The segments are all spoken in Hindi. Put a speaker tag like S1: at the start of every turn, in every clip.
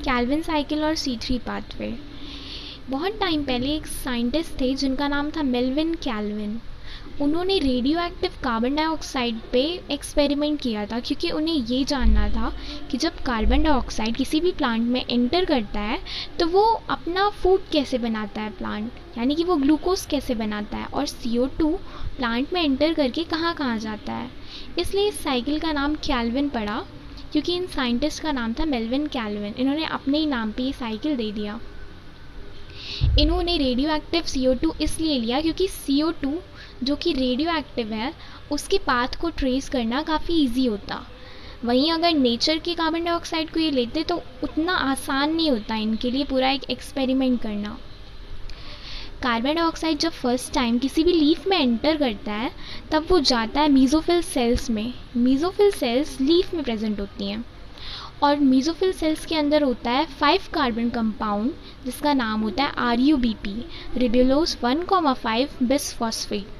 S1: कैल्विन साइकिल और C3 पाथवे। बहुत टाइम पहले एक साइंटिस्ट थे जिनका नाम था मेल्विन कैल्विन। उन्होंने रेडियो एक्टिव कार्बन डाइऑक्साइड पे एक्सपेरिमेंट किया था, क्योंकि उन्हें ये जानना था कि जब कार्बन डाइऑक्साइड किसी भी प्लांट में एंटर करता है तो वो अपना फूड कैसे बनाता है प्लांट, यानी कि वो ग्लूकोज कैसे बनाता है, और CO2 प्लांट में एंटर करके कहाँ कहाँ जाता है। इसलिए इस साइकिल का नाम कैल्विन पड़ा, क्योंकि इन साइंटिस्ट का नाम था मेल्विन कैल्विन। इन्होंने अपने ही नाम पे ये साइकिल दे दिया। इन्होंने रेडियो एक्टिव CO2 इसलिए लिया क्योंकि CO2 जो कि रेडियो एक्टिव है उसके पाथ को ट्रेस करना काफ़ी इजी होता। वहीं अगर नेचर के कार्बन डाइऑक्साइड को ये लेते तो उतना आसान नहीं होता इनके लिए पूरा एक एक्सपेरिमेंट करना। कार्बन डाइऑक्साइड जब फर्स्ट टाइम किसी भी लीफ में एंटर करता है तब वो जाता है मीसोफिल सेल्स में। मीसोफिल सेल्स लीफ में प्रेजेंट होती हैं और मीसोफिल सेल्स के अंदर होता है 5 कार्बन कंपाउंड जिसका नाम होता है RUBP, ribulose 1,5 bisphosphate.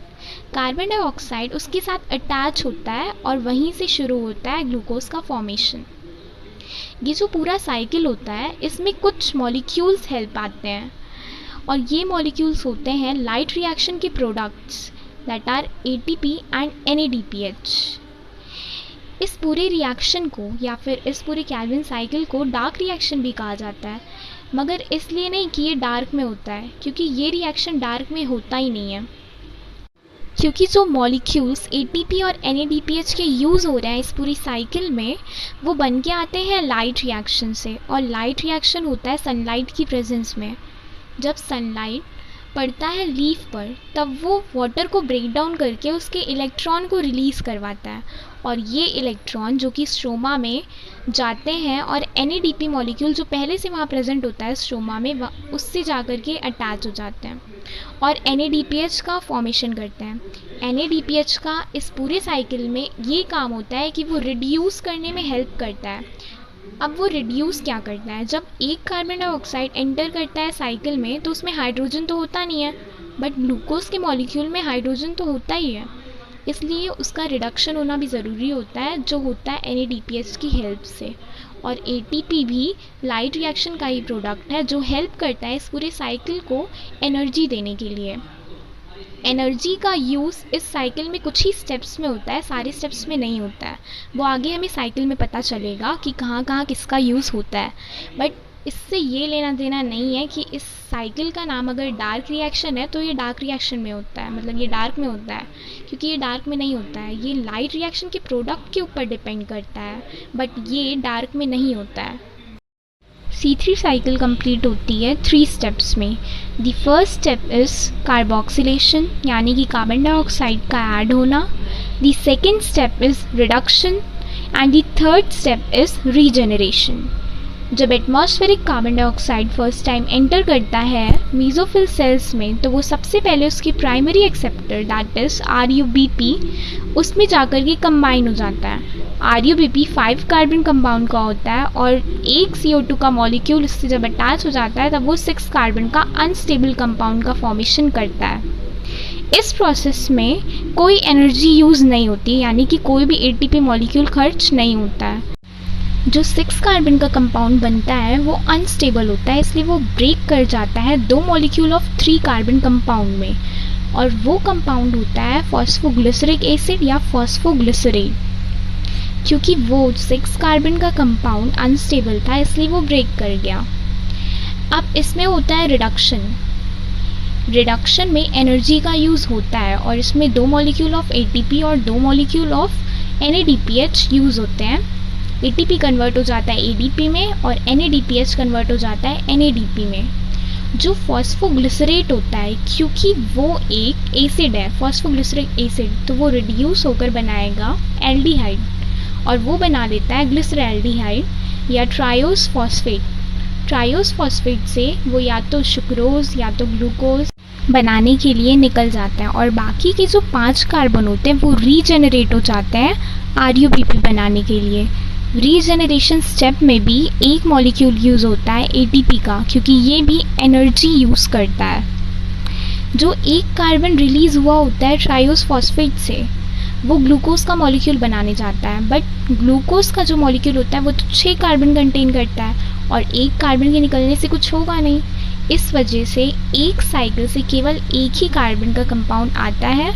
S1: Carbon dioxide उसके साथ अटैच होता है और वहीं से शुरू होता है ग्लूकोज का फॉर्मेशन। ये जो पूरा साइकिल होता है इसमें कुछ मॉलिक्यूल्स हेल्प आते हैं और ये मॉलिक्यूल्स होते हैं लाइट रिएक्शन के products that are ATP and NADPH। इस पूरे रिएक्शन को या फिर इस पूरे कैल्विन साइकिल को डार्क रिएक्शन भी कहा जाता है, मगर इसलिए नहीं कि ये डार्क में होता है, क्योंकि ये रिएक्शन डार्क में होता ही नहीं है। क्योंकि जो मॉलिक्यूल्स ATP और NADPH के यूज़ हो रहे हैं इस पूरी साइकिल में वो बन के आते हैं लाइट रिएक्शन से, और लाइट रिएक्शन होता है सनलाइट की प्रेजेंस में। जब सनलाइट पड़ता है लीफ पर तब वो वाटर को ब्रेक डाउन करके उसके इलेक्ट्रॉन को रिलीज़ करवाता है, और ये इलेक्ट्रॉन जो कि स्ट्रोमा में जाते हैं और NADP मॉलिक्यूल जो पहले से वहाँ प्रेजेंट होता है स्ट्रोमा में उससे जा कर के अटैच हो जाते हैं और NADPH का फॉर्मेशन करते हैं। NADPH का इस पूरे साइकिल में ये काम होता है कि वो रिड्यूस करने में हेल्प करता है। अब वो रिड्यूस क्या करता है, जब एक कार्बन डाइऑक्साइड एंटर करता है साइकिल में तो उसमें हाइड्रोजन तो होता नहीं है, बट ग्लूकोज के मॉलिक्यूल में हाइड्रोजन तो होता ही है, इसलिए उसका रिडक्शन होना भी ज़रूरी होता है जो होता है NADPH की हेल्प से। और ATP भी लाइट रिएक्शन का ही प्रोडक्ट है जो हेल्प करता है इस पूरे साइकिल को एनर्जी देने के लिए। एनर्जी का यूज़ इस साइकिल में कुछ ही स्टेप्स में होता है, सारे स्टेप्स में नहीं होता है। वो आगे हमें साइकिल में पता चलेगा कि कहाँ कहाँ किसका यूज़ होता है, बट इससे ये लेना देना नहीं है कि इस साइकिल का नाम अगर डार्क रिएक्शन है तो ये डार्क रिएक्शन में होता है, मतलब ये डार्क में होता है, क्योंकि ये डार्क में नहीं होता है। ये लाइट रिएक्शन के प्रोडक्ट के ऊपर डिपेंड करता है, बट ये डार्क में नहीं होता है। C3 साइकिल कंप्लीट होती है 3 स्टेप्स में। The first step is carboxylation, यानी कि कार्बन डाइऑक्साइड का ऐड होना। The second step is reduction and the third step is regeneration. जब atmospheric carbon dioxide first time enter करता है मीसोफिल सेल्स में तो वो सबसे पहले उसकी primary acceptor that is RUBP उसमें जाकर के कंबाइन हो जाता है। RUBP 5 कार्बन कंपाउंड का होता है और एक CO2 का मॉलिक्यूल इससे जब अटैच हो जाता है तब वो 6 कार्बन का अनस्टेबल कंपाउंड का फॉर्मेशन करता है। इस प्रोसेस में कोई एनर्जी यूज़ नहीं होती, यानी कि कोई भी ATP मॉलिक्यूल खर्च नहीं होता है। जो 6 कार्बन का कंपाउंड बनता है वो अनस्टेबल होता है, इसलिए वो ब्रेक कर जाता है 2 मॉलिक्यूल ऑफ 3 कार्बन कंपाउंड में, और वो कंपाउंड होता है फॉस्फोग्लिसरिक एसिड या फॉस्फोग्लिसरेट। क्योंकि वो 6 कार्बन का कंपाउंड अनस्टेबल था इसलिए वो ब्रेक कर गया। अब इसमें होता है रिडक्शन। रिडक्शन में एनर्जी का यूज़ होता है और इसमें 2 मॉलिक्यूल ऑफ ATP और 2 मॉलिक्यूल ऑफ NADPH यूज़ होते हैं। ATP कन्वर्ट हो जाता है ADP में और NADPH कन्वर्ट हो जाता है NADP में। जो फॉस्फोग्लिसरेट होता है क्योंकि वो एक एसिड है, फॉस्फोग्लिसरिक एसिड, तो वो रिड्यूस होकर बनाएगा एल्डिहाइड और वो बना देता है ग्लिसरैल्डिहाइड या ट्रायोस फॉस्फेट। ट्रायोस फॉस्फेट से वो या तो सुक्रोज या तो ग्लूकोज बनाने के लिए निकल जाता है और बाकी के जो 5 कार्बन होते हैं वो रीजेनरेट हो जाते हैं RUBP बनाने के लिए। रीजेनरेशन स्टेप में भी एक मॉलिक्यूल यूज़ होता है ATP का, क्योंकि ये भी एनर्जी यूज़ करता है। जो एक कार्बन रिलीज़ हुआ होता है ट्रायोस फॉस्फेट से वो ग्लूकोज का मॉलिक्यूल बनाने जाता है, बट ग्लूकोज का जो मॉलिक्यूल होता है वो तो 6 कार्बन कंटेन करता है और एक कार्बन के निकलने से कुछ होगा नहीं। इस वजह से एक साइकिल से केवल एक ही कार्बन का कंपाउंड आता है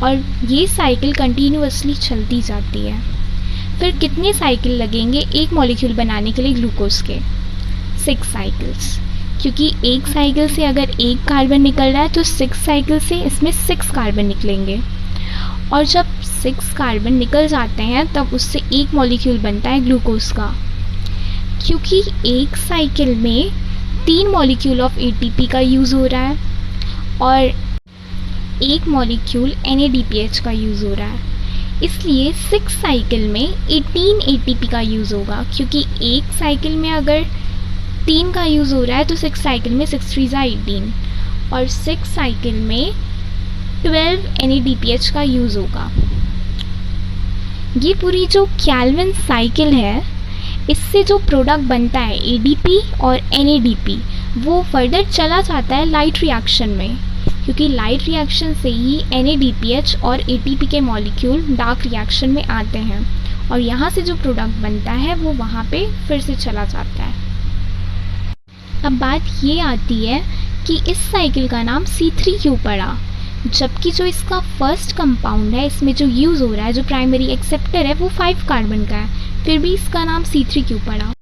S1: और ये साइकिल कंटिन्यूअसली चलती जाती है। फिर कितने साइकिल लगेंगे एक मॉलिक्यूल बनाने के लिए ग्लूकोज के? 6 साइकिल्स, क्योंकि एक साइकिल से अगर एक कार्बन निकल रहा है तो 6 साइकिल से इसमें 6 कार्बन निकलेंगे, और जब 6 कार्बन निकल जाते हैं तब उससे एक मॉलिक्यूल बनता है ग्लूकोज का। क्योंकि एक साइकिल में 3 मॉलिक्यूल ऑफ एटीपी का यूज़ हो रहा है और एक मॉलिक्यूल NADPH का यूज़ हो रहा है, इसलिए 6 साइकिल में 18 एटीपी का यूज़ होगा। क्योंकि एक साइकिल में अगर 3 का यूज़ हो रहा है तो 6 साइकिल में 6 3 18 और 6 साइकिल में 12 NADPH का यूज़ होगा। ये पूरी जो कैल्विन साइकिल है, इससे जो प्रोडक्ट बनता है ADP और NADP, वो फर्दर चला जाता है लाइट रिएक्शन में, क्योंकि लाइट रिएक्शन से ही NADPH और ATP के मॉलिक्यूल डार्क रिएक्शन में आते हैं और यहाँ से जो प्रोडक्ट बनता है वो वहाँ पे फिर से चला जाता है। अब बात ये आती है कि इस साइकिल का नाम C3 क्यों पड़ा, जबकि जो इसका फर्स्ट कंपाउंड है, इसमें जो यूज़ हो रहा है, जो प्राइमरी एक्सेप्टर है, वो 5 कार्बन का है, फिर भी इसका नाम C3 क्यों पड़ा?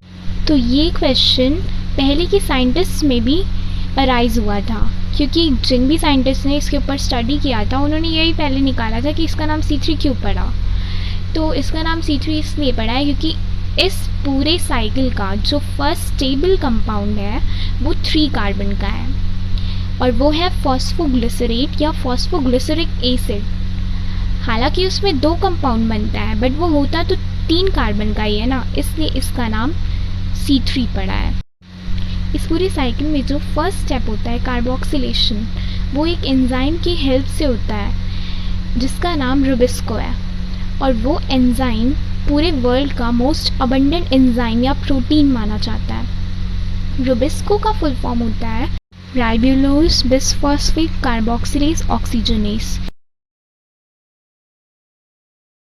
S1: तो ये क्वेश्चन पहले के साइंटिस्ट में भी अराइज हुआ था, क्योंकि जिन भी साइंटिस्ट ने इसके ऊपर स्टडी किया था उन्होंने यही पहले निकाला था कि इसका नाम C3 क्यों पड़ा। तो इसका नाम C3 इसलिए पड़ा है क्योंकि इस पूरे साइकिल का जो फर्स्ट स्टेबल कंपाउंड है वो 3 कार्बन का है और वो है फॉस्फोग्लिसरेट या फॉस्फोग्लिसरिक एसिड। हालांकि उसमें 2 कंपाउंड बनता है बट वो होता तो 3 कार्बन का ही है ना, इसलिए इसका नाम C3 पड़ा है। इस पूरी साइकिल में जो फर्स्ट स्टेप होता है कार्बोक्सिलेशन, वो एक एंजाइम की हेल्प से होता है जिसका नाम रुबिस्को है, और वो एंजाइम पूरे वर्ल्ड का मोस्ट अबंडेंट एंजाइम या प्रोटीन माना जाता है। रुबिस्को का फुल फॉर्म होता है राइबोलोज बिसफॉस्फेट कार्बोक्सिलेज ऑक्सीजनेस।